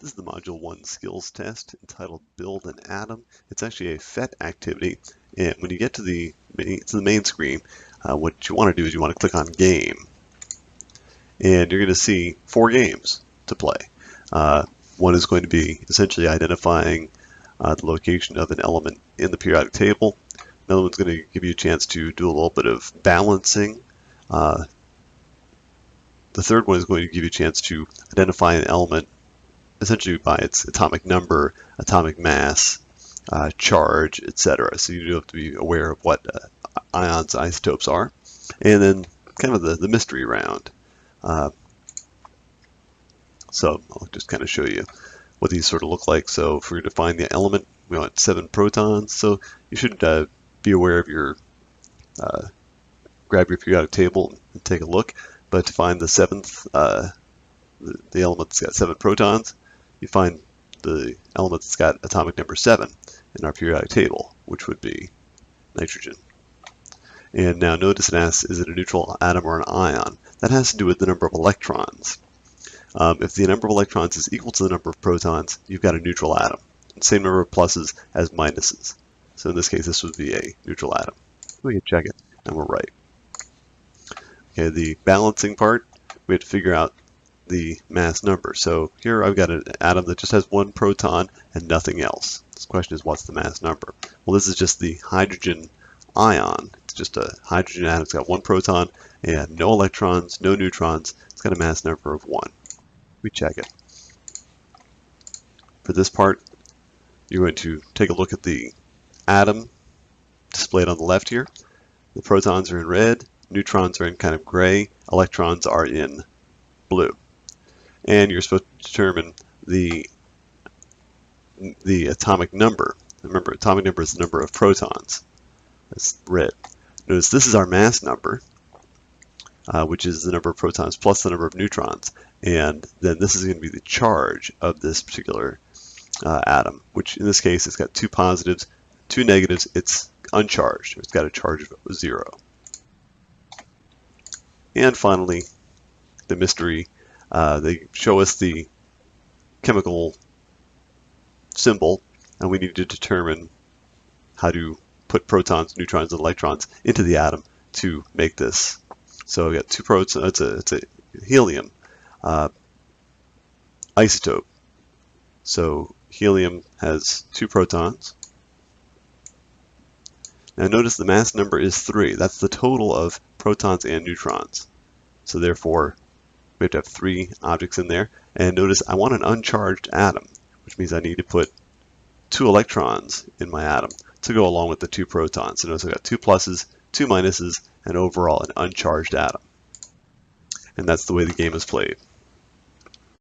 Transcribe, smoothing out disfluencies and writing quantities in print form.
This is the Module 1 skills test entitled Build an Atom. It's actually a PHY activity, and when you get to the main screen, what you want to do is you want to click on Game, and you're going to see 4 games to play. One is going to be essentially identifying the location of an element in the periodic table. Another one's going to give you a chance to do a little bit of balancing. The third one is going to give you a chance to identify an element essentially by its atomic number, atomic mass, charge, etc. So you do have to be aware of what ions, isotopes are. And then kind of the mystery round. So I'll just kind of show you what these sort of look like. So if we were to find the element, we want 7 protons. So you should be aware of your, grab your periodic table and take a look. But to find the 7th, the element that's got 7 protons, you find the element that's got atomic number 7 in our periodic table, which would be nitrogen. And now notice it asks, is it a neutral atom or an ion? That has to do with the number of electrons. If the number of electrons is equal to the number of protons, you've got a neutral atom. Same number of pluses as minuses. So in this case, this would be a neutral atom. We can check it, and we're right. Okay, the balancing part, we have to figure out the mass number. So here I've got an atom that just has 1 proton and nothing else. This question is, what's the mass number? Well, this is just the hydrogen ion. It's just a hydrogen atom. It's got 1 proton and no electrons, no neutrons. It's got a mass number of 1. We check it. For this part, you're going to take a look at the atom displayed on the left here. The protons are in red, neutrons are in kind of gray, electrons are in blue. And you're supposed to determine the atomic number. Remember, atomic number is the number of protons. That's red. Notice this is our mass number, which is the number of protons plus the number of neutrons. And then this is going to be the charge of this particular atom, which in this case it's got 2 positives, 2 negatives. It's uncharged. It's got a charge of 0. And finally, the mystery. They show us the chemical symbol, and we need to determine how to put protons, neutrons, and electrons into the atom to make this. So we got 2 protons. It's a helium isotope. So helium has 2 protons. Now notice the mass number is 3. That's the total of protons and neutrons. So therefore, we have to have 3 objects in there. And notice I want an uncharged atom, which means I need to put 2 electrons in my atom to go along with the 2 protons. So notice I've got 2 pluses, 2 minuses, and overall an uncharged atom. And that's the way the game is played.